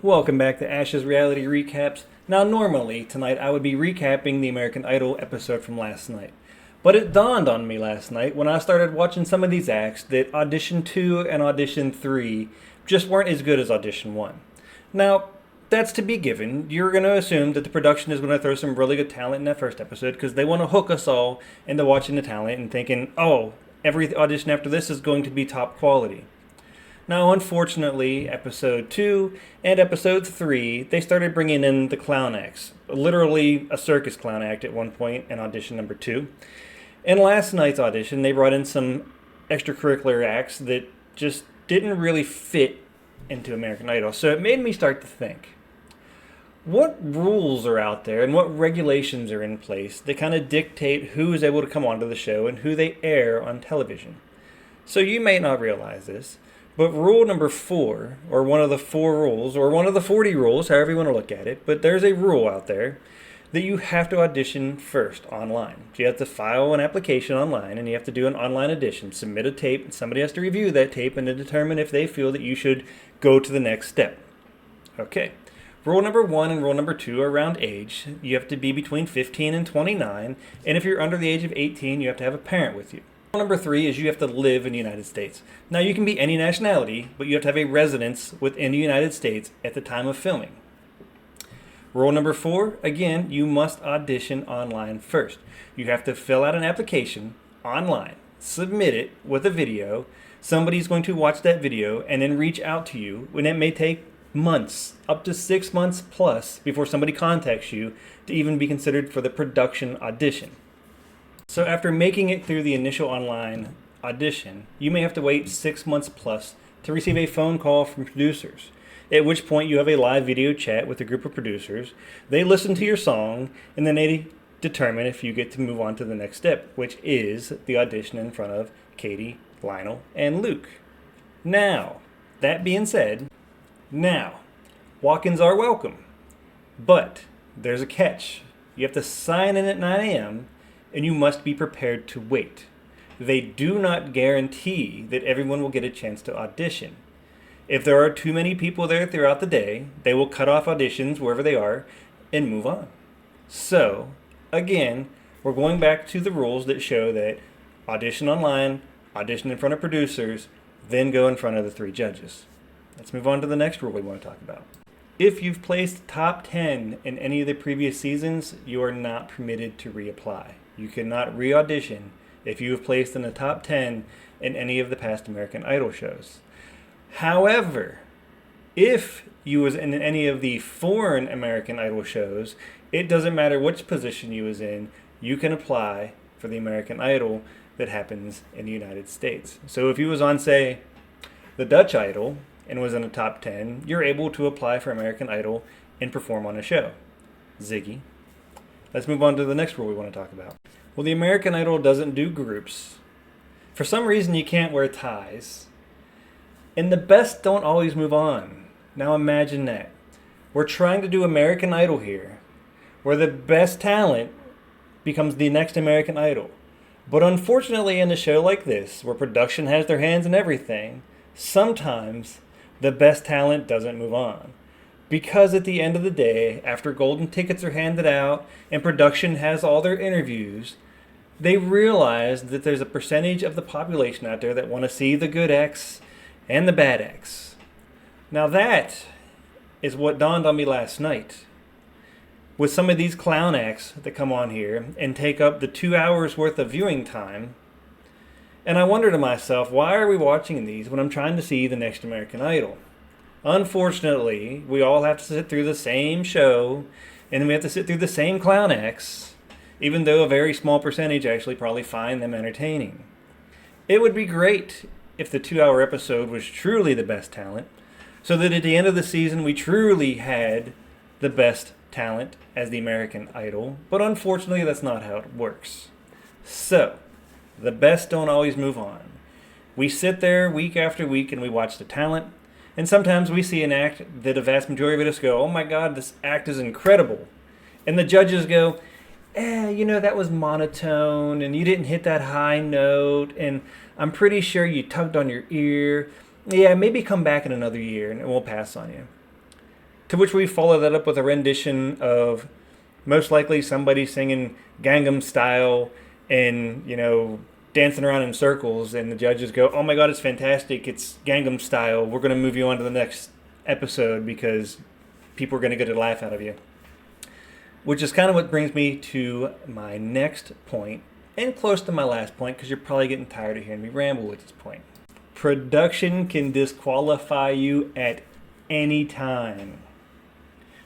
Welcome back to Ash's Reality Recaps. Now, normally, tonight I would be recapping the American Idol episode from last night. But it dawned on me last night when I started watching some of these acts that Audition 2 and Audition 3 just weren't as good as Audition 1. Now, that's to be given. You're going to assume that the production is going to throw some really good talent in that first episode because they want to hook us all into watching the talent and thinking, oh, every audition after this is going to be top quality. Now, unfortunately, episode 2 and episode 3, they started bringing in the clown acts. Literally a circus clown act at one point in audition number 2. In last night's audition, they brought in some extracurricular acts that just didn't really fit into American Idol. So it made me start to think, what rules are out there and what regulations are in place that kind of dictate who is able to come onto the show and who they air on television? So you may not realize this, but rule number 4, or one of the 4 rules, or one of the 40 rules, however you want to look at it, but there's a rule out there that you have to audition first online. So you have to file an application online, and you have to do an online audition, submit a tape, and somebody has to review that tape and to determine if they feel that you should go to the next step. Okay. Rule number 1 and rule number 2 are around age. You have to be between 15 and 29, and if you're under the age of 18, you have to have a parent with you. Rule number 3 is you have to live in the United States. Now, you can be any nationality, but you have to have a residence within the United States at the time of filming. Rule number 4, again, you must audition online first. You have to fill out an application online, submit it with a video. Somebody's going to watch that video and then reach out to you, and it may take months, up to 6 months plus, before somebody contacts you to even be considered for the production audition. So after making it through the initial online audition, you may have to wait 6 months plus to receive a phone call from producers, at which point you have a live video chat with a group of producers. They listen to your song, and then they determine if you get to move on to the next step, which is the audition in front of Katie, Lionel, and Luke. Now, that being said, walk-ins are welcome, but there's a catch. You have to sign in at 9 a.m., and you must be prepared to wait. They do not guarantee that everyone will get a chance to audition. If there are too many people there throughout the day, they will cut off auditions wherever they are and move on. So, again, we're going back to the rules that show that audition online, audition in front of producers, then go in front of the 3 judges. Let's move on to the next rule we want to talk about. If you've placed top 10 in any of the previous seasons, you are not permitted to reapply. You cannot re-audition if you have placed in the top 10 in any of the past American Idol shows. However, if you was in any of the foreign American Idol shows, it doesn't matter which position you was in, you can apply for the American Idol that happens in the United States. So if you was on, say, the Dutch Idol and was in the top 10, you're able to apply for American Idol and perform on a show. Ziggy. Let's move on to the next rule we want to talk about. Well, the American Idol doesn't do groups. For some reason, you can't wear ties. And the best don't always move on. Now imagine that. We're trying to do American Idol here, where the best talent becomes the next American Idol. But unfortunately, in a show like this, where production has their hands in everything, sometimes the best talent doesn't move on. Because at the end of the day, after golden tickets are handed out and production has all their interviews, they realize that there's a percentage of the population out there that want to see the good acts and the bad acts. Now that is what dawned on me last night. With some of these clown acts that come on here and take up the 2 hours worth of viewing time, and I wonder to myself, why are we watching these when I'm trying to see the next American Idol? Unfortunately, we all have to sit through the same show, and we have to sit through the same clown acts, even though a very small percentage actually probably find them entertaining. It would be great if the 2-hour episode was truly the best talent, so that at the end of the season we truly had the best talent as the American Idol, but unfortunately that's not how it works. So, the best don't always move on. We sit there week after week and we watch the talent, and sometimes we see an act that a vast majority of us go, oh my God, this act is incredible. And the judges go, that was monotone, and you didn't hit that high note, and I'm pretty sure you tugged on your ear. Yeah, maybe come back in another year, and we'll pass on you. To which we follow that up with a rendition of most likely somebody singing Gangnam Style and, dancing around in circles, and the judges go, "Oh my God, it's fantastic! It's Gangnam Style. We're going to move you on to the next episode because people are going to get a laugh out of you." Which is kind of what brings me to my next point, and close to my last point, because you're probably getting tired of hearing me ramble at this point. Production can disqualify you at any time.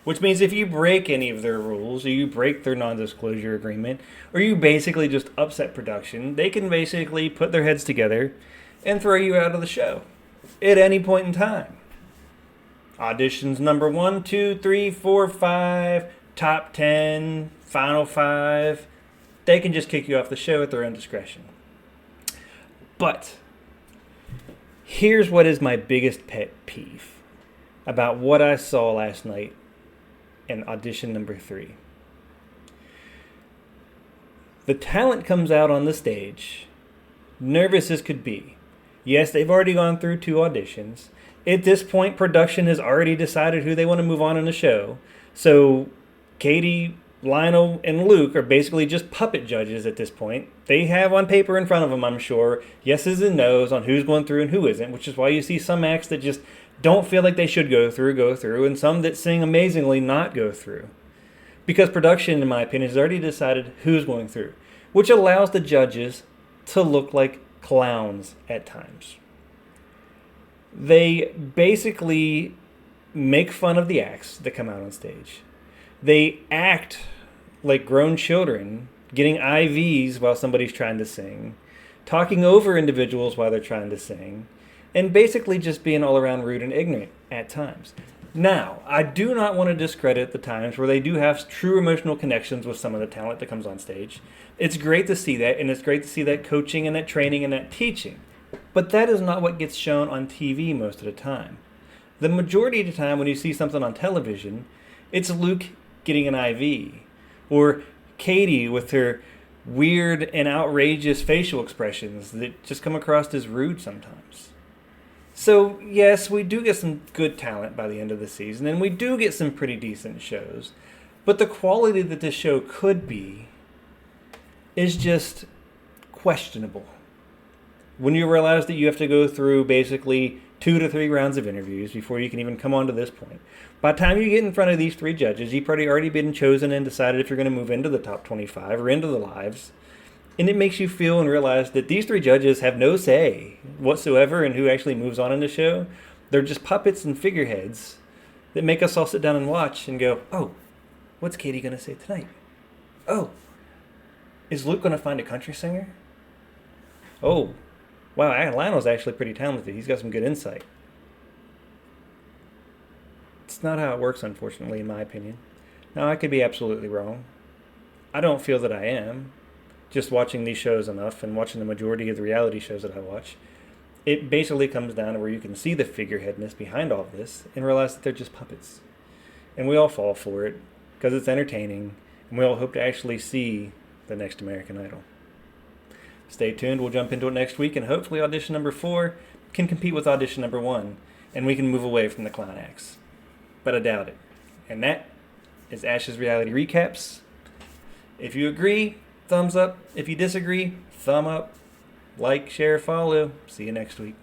Which means if you break any of their rules, or you break their non-disclosure agreement, or you basically just upset production, they can basically put their heads together and throw you out of the show at any point in time. Auditions number 1, 2, 3, 4, 5, top 10, final 5. They can just kick you off the show at their own discretion. But here's what is my biggest pet peeve about what I saw last night in audition number 3. The talent comes out on the stage, nervous as could be. Yes, they've already gone through 2 auditions. At this point, production has already decided who they want to move on in the show. So Katie, Lionel, and Luke are basically just puppet judges at this point. They have on paper in front of them, I'm sure, yeses and nos on who's going through and who isn't, which is why you see some acts that just don't feel like they should go through, and some that sing amazingly not go through. Because production, in my opinion, has already decided who's going through, which allows the judges to look like clowns at times. They basically make fun of the acts that come out on stage. They act like grown children, getting IVs while somebody's trying to sing, talking over individuals while they're trying to sing, and basically just being all around rude and ignorant at times. Now, I do not want to discredit the times where they do have true emotional connections with some of the talent that comes on stage. It's great to see that, and it's great to see that coaching and that training and that teaching. But that is not what gets shown on TV most of the time. The majority of the time when you see something on television, it's Luke getting an IV, or Katie with her weird and outrageous facial expressions that just come across as rude sometimes. So, yes, we do get some good talent by the end of the season, and we do get some pretty decent shows. But the quality that this show could be is just questionable. When you realize that you have to go through basically 2 to 3 rounds of interviews before you can even come on to this point. By the time you get in front of these 3 judges, you've probably already been chosen and decided if you're going to move into the top 25 or into the lives. And it makes you feel and realize that these 3 judges have no say whatsoever in who actually moves on in the show. They're just puppets and figureheads that make us all sit down and watch and go, "Oh, what's Katie going to say tonight? Oh, is Luke going to find a country singer? Oh, wow, Lionel's actually pretty talented. He's got some good insight." It's not how it works, unfortunately, in my opinion. Now, I could be absolutely wrong. I don't feel that I am. Just watching these shows enough and watching the majority of the reality shows that I watch, it basically comes down to where you can see the figureheadness behind all of this and realize that they're just puppets. And we all fall for it because it's entertaining, and we all hope to actually see the next American Idol. Stay tuned. We'll jump into it next week, and hopefully audition number 4 can compete with audition number 1, and we can move away from the clown acts. But I doubt it. And that is Ash's Reality Recaps. If you agree, thumbs up. If you disagree, thumb up. Like, share, follow. See you next week.